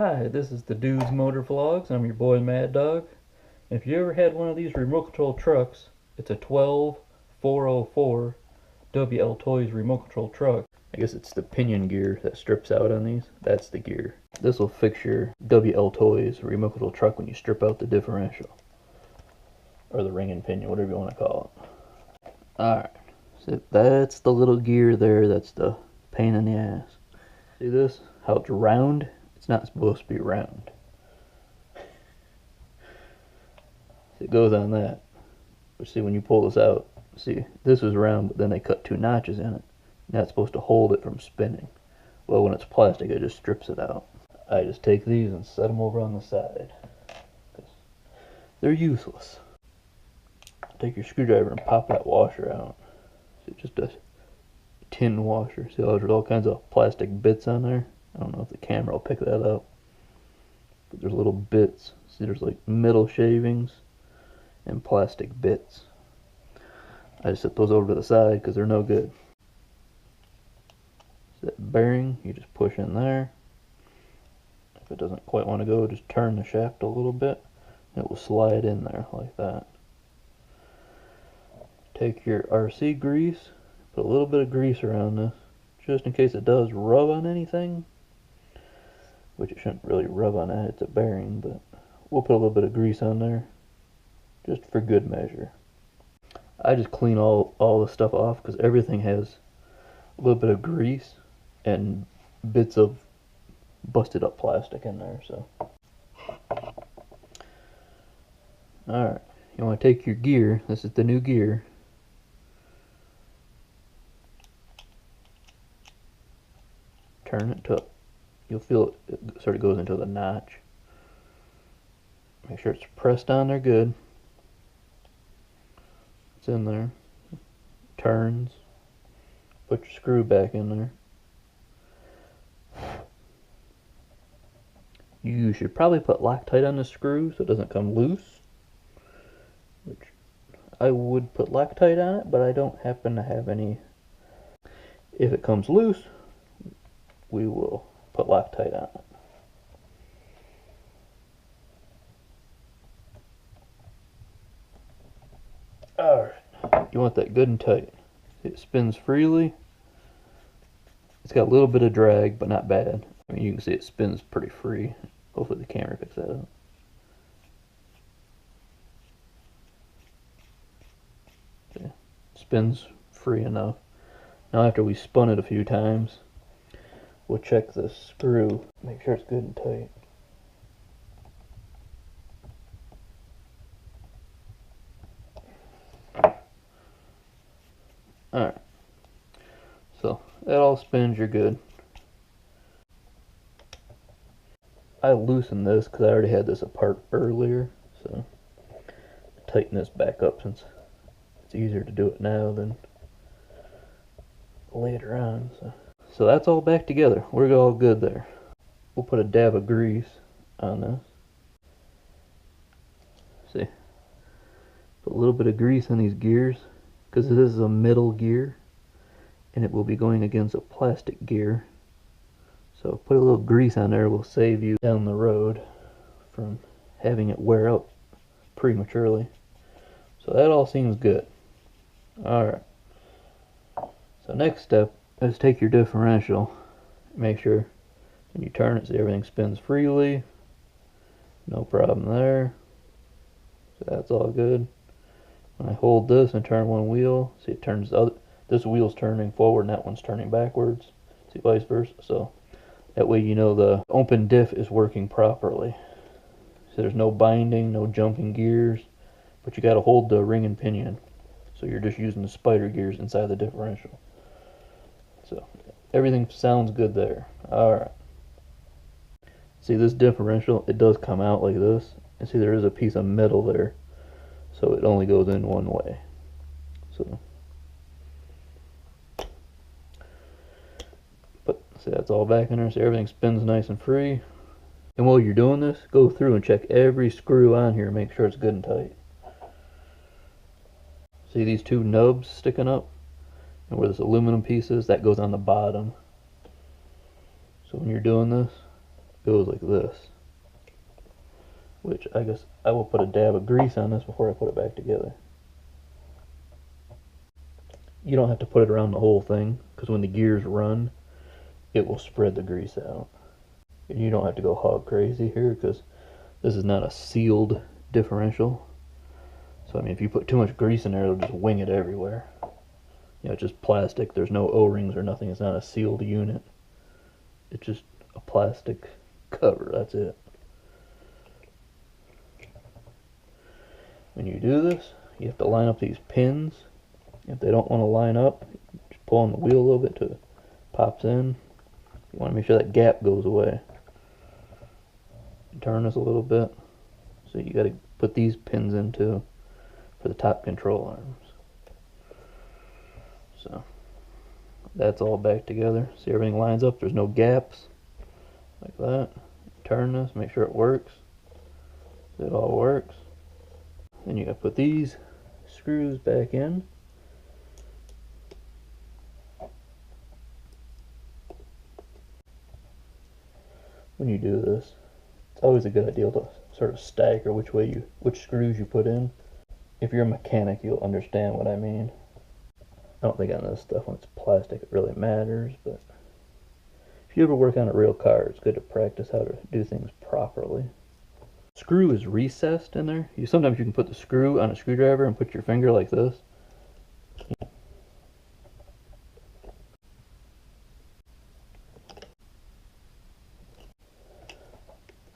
Hi, this is the Dude's Motor Vlogs. I'm your boy Mad Dog. If you ever had one of these remote control trucks, it's a 12404 Wltoys remote control truck. I guess it's the pinion gear that strips out on these. That's the gear. This will fix your Wltoys remote control truck when you strip out the differential. Or the ring and pinion, whatever you want to call it. Alright, so that's the little gear there. That's the pain in the ass. See this? How it's round? It's not supposed to be round. It goes on that. But see, when you pull this out, see, this is round, but then they cut 2 notches in it. Now it's supposed to hold it from spinning. Well, when it's plastic, it just strips it out. I just take these and set them over on the side. They're useless. Take your screwdriver and pop that washer out. See, just a tin washer. See how there's all kinds of plastic bits on there? I don't know if the camera will pick that up. But there's little bits. See, there's like metal shavings and plastic bits. I just set those over to the side because they're no good. See that bearing? You just push in there. If it doesn't quite want to go, just turn the shaft a little bit. And it will slide in there like that. Take your RC grease. Put a little bit of grease around this. Just in case it does rub on anything. Which it shouldn't really rub on that, it's a bearing, but we'll put a little bit of grease on there just for good measure. I just clean all the stuff off because everything has a little bit of grease and bits of busted up plastic in there. So alright, you want to take your gear. This is the new gear. Turn it to, you'll feel it sort of goes into the notch. Make sure it's pressed on there good. It's in there. Turns. Put your screw back in there. You should probably put Loctite on the screw so it doesn't come loose. Which I would put Loctite on it, but I don't happen to have any. If it comes loose, we will put Loctite on it. Alright, you want that good and tight. It spins freely. It's got a little bit of drag, but not bad. I mean, you can see it spins pretty free. Hopefully the camera picks that up. Okay. Spins free enough. Now after we spun it a few times, we'll check the screw. Make sure it's good and tight. Alright, so that all spins, you're good. I loosened this because I already had this apart earlier, so tighten this back up since it's easier to do it now than later on. So that's all back together. We're all good there. We'll put a dab of grease on this. See, put a little bit of grease on these gears because this is a metal gear and it will be going against a plastic gear. So put a little grease on there will save you down the road from having it wear out prematurely. So that all seems good. Alright. So next step is take your differential. Make sure when you turn it, see everything spins freely. No problem there. So that's all good. When I hold this and turn one wheel, see it turns the other. This wheel's turning forward and that one's turning backwards. See, vice versa. So that way you know the open diff is working properly. So there's no binding, no jumping gears, but you got to hold the ring and pinion. So you're just using the spider gears inside the differential. So everything sounds good there. Alright. See this differential, it does come out like this. And see there is a piece of metal there. So it only goes in one way. So, but see that's all back in there. So everything spins nice and free. And while you're doing this, go through and check every screw on here. Make sure it's good and tight. See these 2 nubs sticking up? And where this aluminum piece is, that goes on the bottom. So when you're doing this, goes like this. Which I guess I will put a dab of grease on this before I put it back together. You don't have to put it around the whole thing, because when the gears run, it will spread the grease out. And you don't have to go hog crazy here, because this is not a sealed differential. So I mean, if you put too much grease in there, it'll just wing it everywhere. You know, it's just plastic. There's no O-rings or nothing. It's not a sealed unit. It's just a plastic cover. That's it. When you do this, you have to line up these pins. If they don't want to line up, just pull on the wheel a little bit till it pops in. You want to make sure that gap goes away. Turn this a little bit. So you got to put these pins in too for the top control arms. So that's all back together. See, everything lines up. There's no gaps like that. Turn this, make sure it works. It all works. Then you got to put these screws back in. When you do this, it's always a good idea to sort of stagger which screws you put in. If you're a mechanic, you'll understand what I mean. I don't think on this stuff, when it's plastic, it really matters, but if you ever work on a real car, it's good to practice how to do things properly. Screw is recessed in there. Sometimes you can put the screw on a screwdriver and put your finger like this.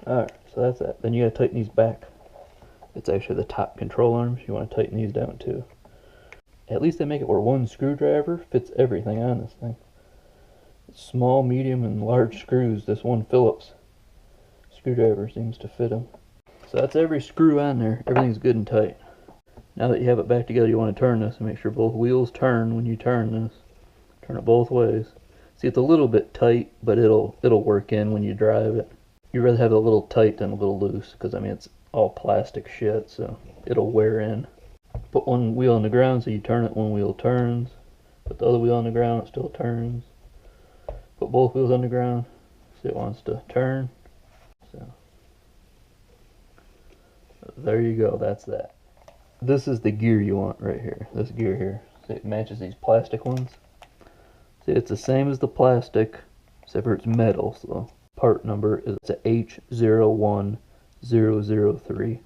Alright, so that's that. Then you gotta tighten these back. It's actually the top control arms. You want to tighten these down too. At least they make it where one screwdriver fits everything on this thing. Small, medium, and large screws. This one Phillips screwdriver seems to fit them. So that's every screw on there. Everything's good and tight. Now that you have it back together, you want to turn this and make sure both wheels turn when you turn this. Turn it both ways. See, it's a little bit tight, but it'll work in when you drive it. You'd rather have it a little tight than a little loose, because I mean it's all plastic shit, so it'll wear in. Put one wheel on the ground, so you turn it, one wheel turns. Put the other wheel on the ground, it still turns. Put both wheels on the ground, so it wants to turn. So there you go, that's that. This is the gear you want right here, this gear here. See, it matches these plastic ones. See, it's the same as the plastic, except for it's metal, so part number is a H01003.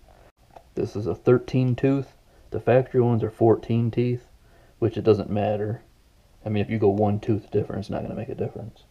This is a 13 tooth. The factory ones are 14 teeth, which it doesn't matter. I mean, if you go one tooth different, it's not going to make a difference.